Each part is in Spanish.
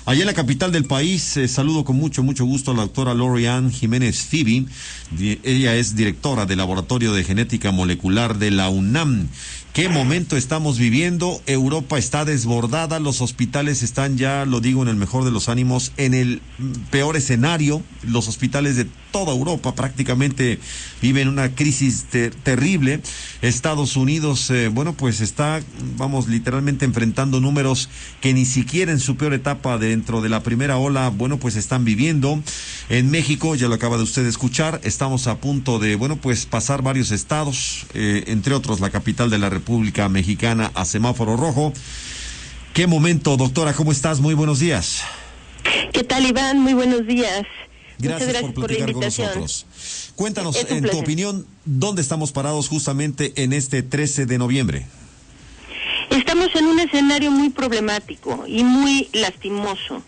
Allá en la capital del país, saludo con mucho gusto a la doctora Lorian Jiménez Fibi. Ella es directora del Laboratorio de Genética Molecular de la UNAM. ¿Qué momento estamos viviendo? Europa está desbordada, los hospitales están ya, lo digo en el mejor de los ánimos, en el peor escenario. Los hospitales de toda Europa prácticamente viven una crisis terrible. Estados Unidos, pues está, literalmente enfrentando números que ni siquiera en su peor etapa dentro de la primera ola, pues están viviendo. En México, ya lo acaba de usted escuchar, estamos a punto de, pasar varios estados, entre otros la capital de la República Mexicana, a semáforo rojo. ¿Qué momento, doctora? ¿Cómo estás? Muy buenos días. ¿Qué tal, Iván? Muy buenos días. Gracias por platicar con nosotros. Cuéntanos, en tu opinión, ¿dónde estamos parados justamente en este 13 de noviembre? Estamos en un escenario muy problemático y muy lastimoso.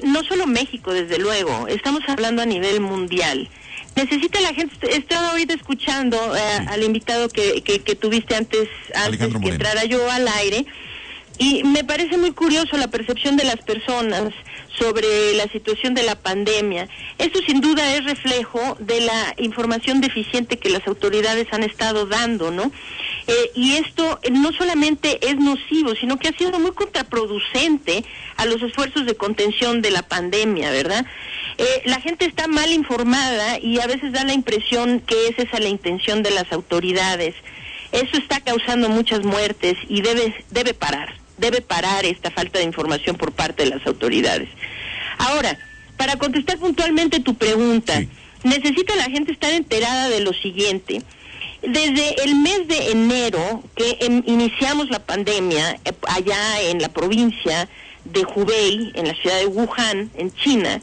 No solo México, desde luego, estamos hablando a nivel mundial. Necesita la gente, estaba ahorita escuchando al invitado que tuviste antes que entrara yo al aire, y me parece muy curioso la percepción de las personas sobre la situación de la pandemia. Esto sin duda es reflejo de la información deficiente que las autoridades han estado dando, ¿no? Y esto no solamente es nocivo, sino que ha sido muy contraproducente a los esfuerzos de contención de la pandemia, ¿verdad? La gente está mal informada y a veces da la impresión que es esa la intención de las autoridades. Eso está causando muchas muertes y debe parar. Debe parar esta falta de información por parte de las autoridades. Ahora, para contestar puntualmente tu pregunta, sí. Necesita la gente estar enterada de lo siguiente. Desde el mes de enero que iniciamos la pandemia allá en la provincia de Hubei, en la ciudad de Wuhan, en China,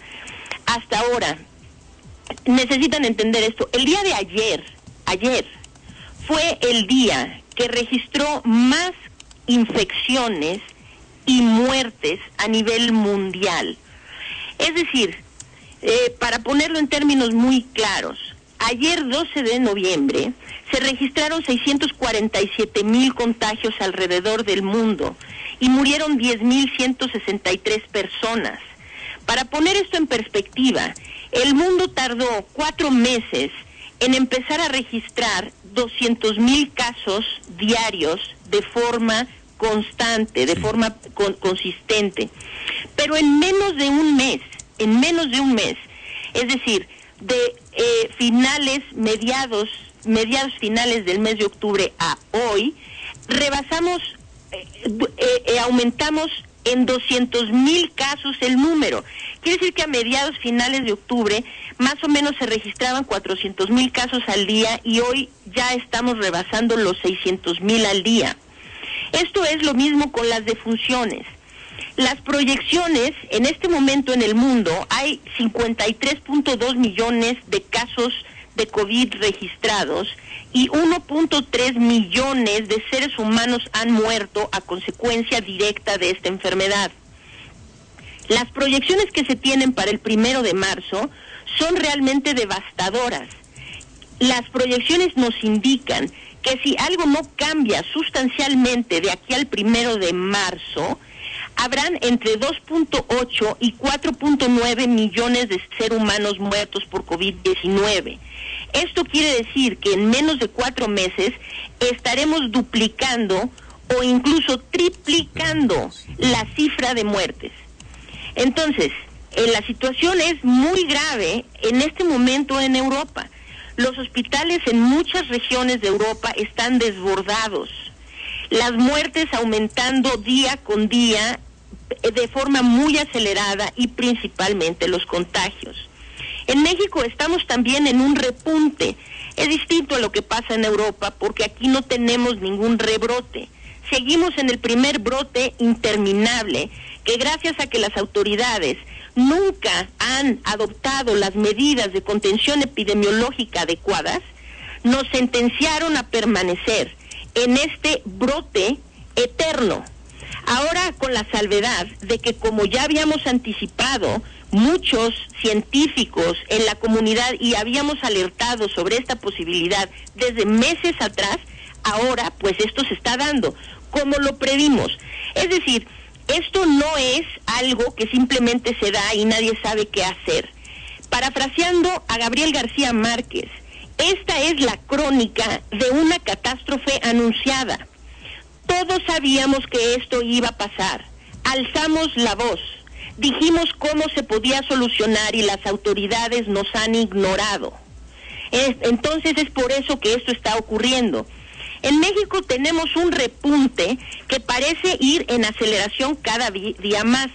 hasta ahora, necesitan entender esto. El día de ayer, fue el día que registró más infecciones y muertes a nivel mundial. Es decir, para ponerlo en términos muy claros, ayer 12 de noviembre se registraron 647,000 contagios alrededor del mundo y murieron 10,163 personas. Para poner esto en perspectiva, el mundo tardó 4 meses en empezar a registrar 200,000 casos diarios de forma constante, de forma consistente. Pero en menos de un mes, es decir, de mediados finales del mes de octubre a hoy, aumentamos en 200,000 casos el número. Quiere decir que a mediados finales de octubre más o menos se registraban 400,000 casos al día y hoy ya estamos rebasando los 600,000 al día. Esto es lo mismo con las defunciones. Las proyecciones, en este momento en el mundo hay 53.2 millones de casos de COVID registrados y 1.3 millones de seres humanos han muerto a consecuencia directa de esta enfermedad. Las proyecciones que se tienen para el 1 de marzo son realmente devastadoras. Las proyecciones nos indican que si algo no cambia sustancialmente de aquí al 1 de marzo, habrán entre 2.8 y 4.9 millones de seres humanos muertos por COVID-19. Esto quiere decir que en menos de 4 meses estaremos duplicando o incluso triplicando la cifra de muertes. Entonces, la situación es muy grave en este momento en Europa. Los hospitales en muchas regiones de Europa están desbordados. Las muertes aumentando día con día de forma muy acelerada y principalmente los contagios. En México estamos también en un repunte. Es distinto a lo que pasa en Europa porque aquí no tenemos ningún rebrote. Seguimos en el primer brote interminable que gracias a que las autoridades nunca han adoptado las medidas de contención epidemiológica adecuadas, nos sentenciaron a permanecer en este brote eterno. Ahora con la salvedad de que, como ya habíamos anticipado, muchos científicos en la comunidad y habíamos alertado sobre esta posibilidad desde meses atrás, ahora pues esto se está dando, como lo previmos. Es decir, Esto no es algo que simplemente se da y nadie sabe qué hacer. Parafraseando a Gabriel García Márquez, esta es la crónica de una catástrofe anunciada. Todos sabíamos que esto iba a pasar. Alzamos la voz, dijimos cómo se podía solucionar y las autoridades nos han ignorado. Entonces es por eso que esto está ocurriendo. En México tenemos un repunte que parece ir en aceleración cada día más.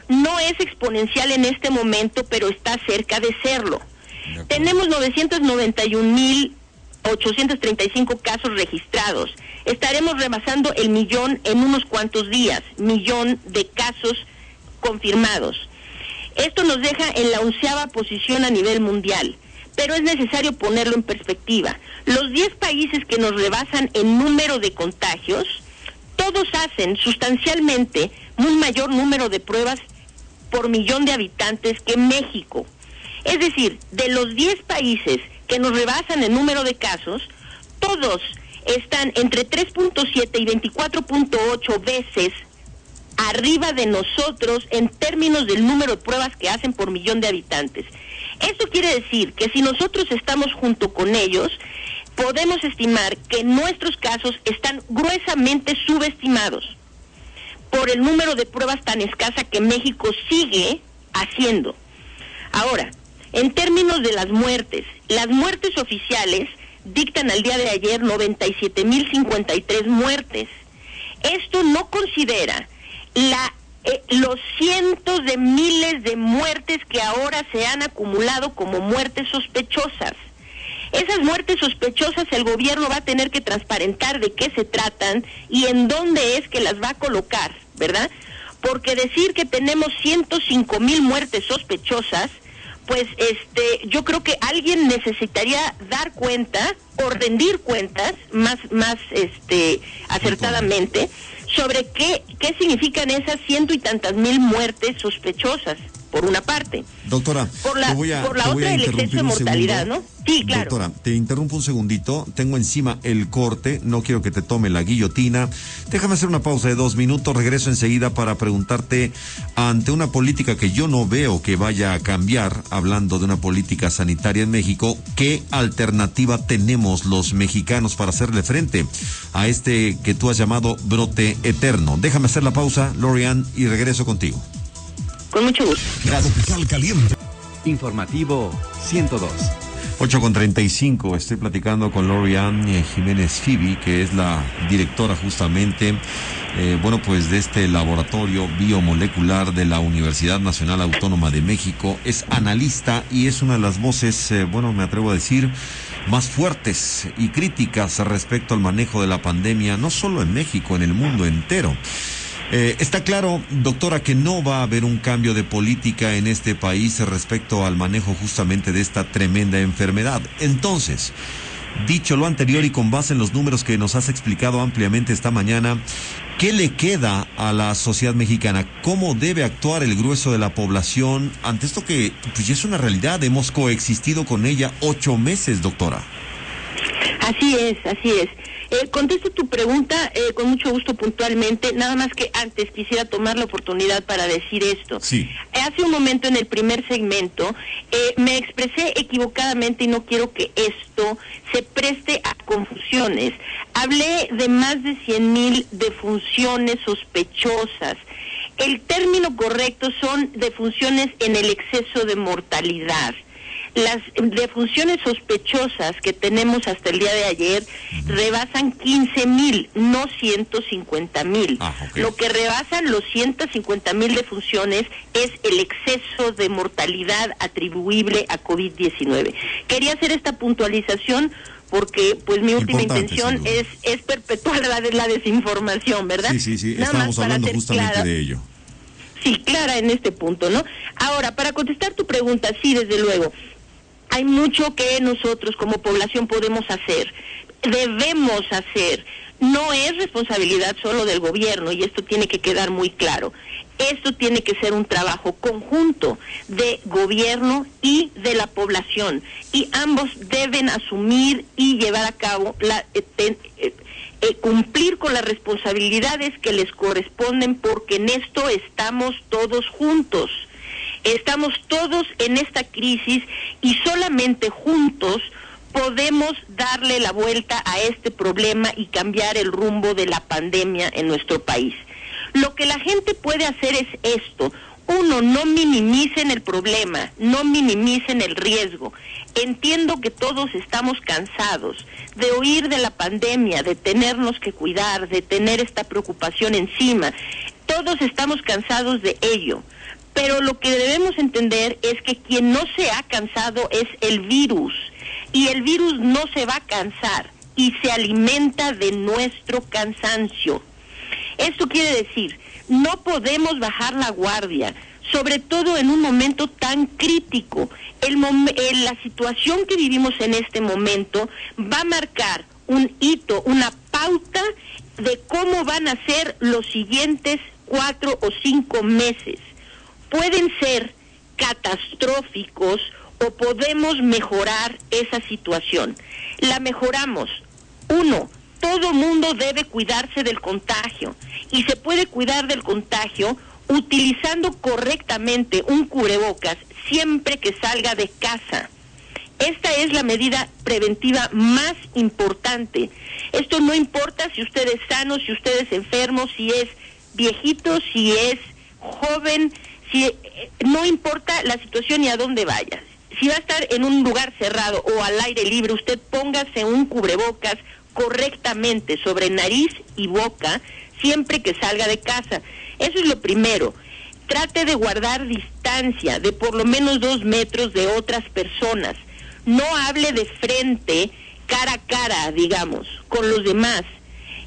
No es exponencial en este momento, pero está cerca de serlo. Tenemos 991,835 casos registrados. Estaremos rebasando el 1,000,000 en unos cuantos días, 1,000,000 de casos confirmados. Esto nos deja en la 11ª posición a nivel mundial, pero es necesario ponerlo en perspectiva. Los 10 países que nos rebasan en número de contagios, todos hacen sustancialmente un mayor número de pruebas por millón de habitantes que México. Es decir, de los 10 países que nos rebasan en número de casos, todos están entre 3.7 y 24.8 veces arriba de nosotros en términos del número de pruebas que hacen por millón de habitantes. Esto quiere decir que si nosotros estamos junto con ellos, podemos estimar que nuestros casos están gruesamente subestimados por el número de pruebas tan escasa que México sigue haciendo. Ahora, en términos de las muertes oficiales dictan al día de ayer 97,053 muertes. Esto no considera los cientos de miles de muertes que ahora se han acumulado como muertes sospechosas. Esas muertes sospechosas el gobierno va a tener que transparentar de qué se tratan y en dónde es que las va a colocar, ¿verdad? Porque decir que tenemos 105,000 muertes sospechosas, pues yo creo que alguien necesitaría dar cuenta o rendir cuentas más acertadamente sobre qué significan esas 100 y tantas mil muertes sospechosas, por una parte. Doctora, por la otra, el exceso de mortalidad, ¿no? Sí, claro. Doctora, te interrumpo un segundito, tengo encima el corte, no quiero que te tome la guillotina. Déjame hacer una pausa de 2 minutos, regreso enseguida para preguntarte, ante una política que yo no veo que vaya a cambiar, hablando de una política sanitaria en México, ¿qué alternativa tenemos los mexicanos para hacerle frente a este que tú has llamado brote eterno? Déjame hacer la pausa, Lori-Ann, y regreso contigo. Con mucho gusto. Gracias. Caliente. Informativo 102. 8:35, estoy platicando con Lori-Ann Jiménez Fibi, que es la directora justamente, de este laboratorio biomolecular de la Universidad Nacional Autónoma de México. Es analista y es una de las voces, me atrevo a decir, más fuertes y críticas respecto al manejo de la pandemia, no solo en México, en el mundo entero. Está claro, doctora, que no va a haber un cambio de política en este país respecto al manejo justamente de esta tremenda enfermedad. Entonces, dicho lo anterior y con base en los números que nos has explicado ampliamente esta mañana, ¿qué le queda a la sociedad mexicana? ¿Cómo debe actuar el grueso de la población ante esto que pues, ya es una realidad? Hemos coexistido con ella 8 meses, doctora. Así es. Contesto tu pregunta con mucho gusto puntualmente, nada más que antes quisiera tomar la oportunidad para decir esto. Sí. Hace un momento en el primer segmento me expresé equivocadamente y no quiero que esto se preste a confusiones. Hablé de más de 100,000 defunciones sospechosas. El término correcto son defunciones en el exceso de mortalidad. Las defunciones sospechosas que tenemos hasta el día de ayer rebasan 15,000, no 150,000. Okay. Lo que rebasan los 150,000 defunciones es el exceso de mortalidad atribuible a COVID-19. Quería hacer esta puntualización porque pues mi última intención es perpetuar la desinformación, ¿verdad? Sí, estábamos hablando justamente de ello. Sí, clara en este punto, ¿no? Ahora, para contestar tu pregunta, sí, desde luego, hay mucho que nosotros como población podemos hacer, debemos hacer. No es responsabilidad solo del gobierno y esto tiene que quedar muy claro. Esto tiene que ser un trabajo conjunto de gobierno y de la población y ambos deben asumir y llevar a cabo cumplir con las responsabilidades que les corresponden, porque en esto estamos todos juntos. Estamos todos en esta crisis y solamente juntos podemos darle la vuelta a este problema y cambiar el rumbo de la pandemia en nuestro país. Lo que la gente puede hacer es esto. Uno, no minimicen el problema, no minimicen el riesgo. Entiendo que todos estamos cansados de oír de la pandemia, de tenernos que cuidar, de tener esta preocupación encima. Todos estamos cansados de ello. Pero lo que debemos entender es que quien no se ha cansado es el virus. Y el virus no se va a cansar y se alimenta de nuestro cansancio. Esto quiere decir, no podemos bajar la guardia, sobre todo en un momento tan crítico. La situación que vivimos en este momento va a marcar un hito, una pauta de cómo van a ser los siguientes 4 o 5 meses. Pueden ser catastróficos o podemos mejorar esa situación. La mejoramos. 1, todo mundo debe cuidarse del contagio y se puede cuidar del contagio utilizando correctamente un cubrebocas siempre que salga de casa. Esta es la medida preventiva más importante. Esto no importa si usted es sano, si usted es enfermo, si es viejito, si es joven, no importa la situación y a dónde vaya. Si va a estar en un lugar cerrado o al aire libre, usted póngase un cubrebocas correctamente sobre nariz y boca siempre que salga de casa. Eso es lo primero. Trate de guardar distancia de por lo menos 2 metros de otras personas. No hable de frente, cara a cara, digamos, con los demás.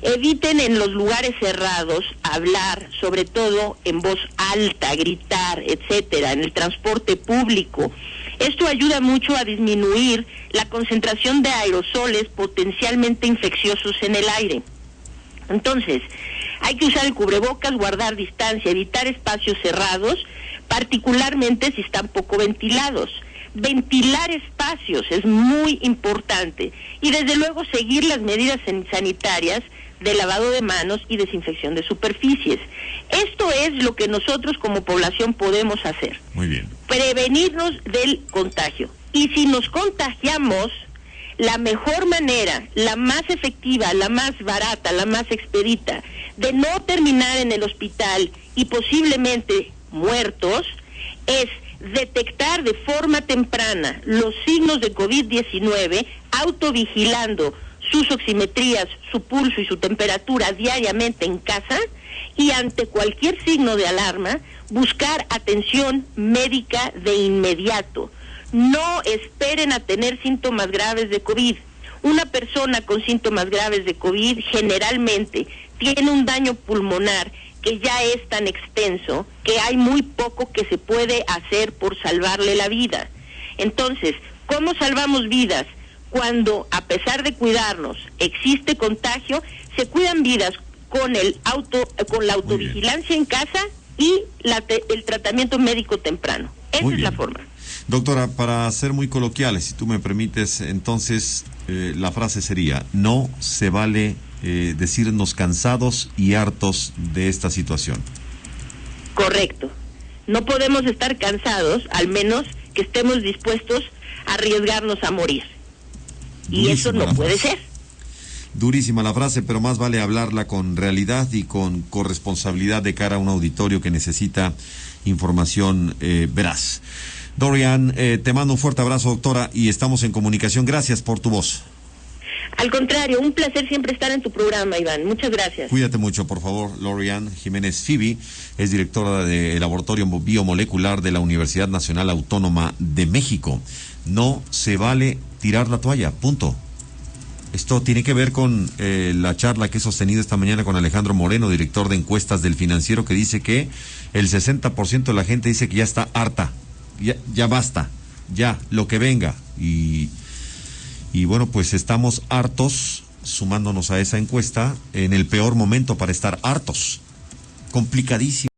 Eviten en los lugares cerrados hablar, sobre todo en voz alta, gritar, etcétera, en el transporte público. Esto ayuda mucho a disminuir la concentración de aerosoles potencialmente infecciosos en el aire. Entonces, hay que usar el cubrebocas, guardar distancia, evitar espacios cerrados, particularmente si están poco ventilados. Ventilar espacios es muy importante y desde luego seguir las medidas sanitarias de lavado de manos y desinfección de superficies. Esto es lo que nosotros como población podemos hacer. Muy bien. Prevenirnos del contagio. Y si nos contagiamos, la mejor manera, la más efectiva, la más barata, la más expedita, de no terminar en el hospital y posiblemente muertos, es detectar de forma temprana los signos de COVID-19, autovigilando sus oximetrías, su pulso y su temperatura diariamente en casa, y ante cualquier signo de alarma, buscar atención médica de inmediato. No esperen a tener síntomas graves de COVID. Una persona con síntomas graves de COVID generalmente tiene un daño pulmonar que ya es tan extenso que hay muy poco que se puede hacer por salvarle la vida. Entonces, ¿cómo salvamos vidas? Cuando, a pesar de cuidarnos, existe contagio, se cuidan vidas con la autovigilancia en casa y el tratamiento médico temprano. Esa es la forma. Doctora, para ser muy coloquiales, si tú me permites, entonces la frase sería: no se vale decirnos cansados y hartos de esta situación. Correcto. No podemos estar cansados, al menos que estemos dispuestos a arriesgarnos a morir. Y eso no puede ser. Durísima la frase, pero más vale hablarla con realidad y con corresponsabilidad de cara a un auditorio que necesita información veraz. Dorian, te mando un fuerte abrazo, doctora, y estamos en comunicación. Gracias por tu voz. Al contrario, un placer siempre estar en tu programa, Iván. Muchas gracias. Cuídate mucho, por favor. Lori-Ann Jiménez Fibi es directora del Laboratorio Biomolecular de la Universidad Nacional Autónoma de México. No se vale tirar la toalla, punto. Esto tiene que ver con la charla que he sostenido esta mañana con Alejandro Moreno, director de encuestas del Financiero, que dice que el 60% de la gente dice que ya está harta, ya basta, ya, lo que venga. Y bueno, pues estamos hartos, sumándonos a esa encuesta, en el peor momento para estar hartos. Complicadísimo.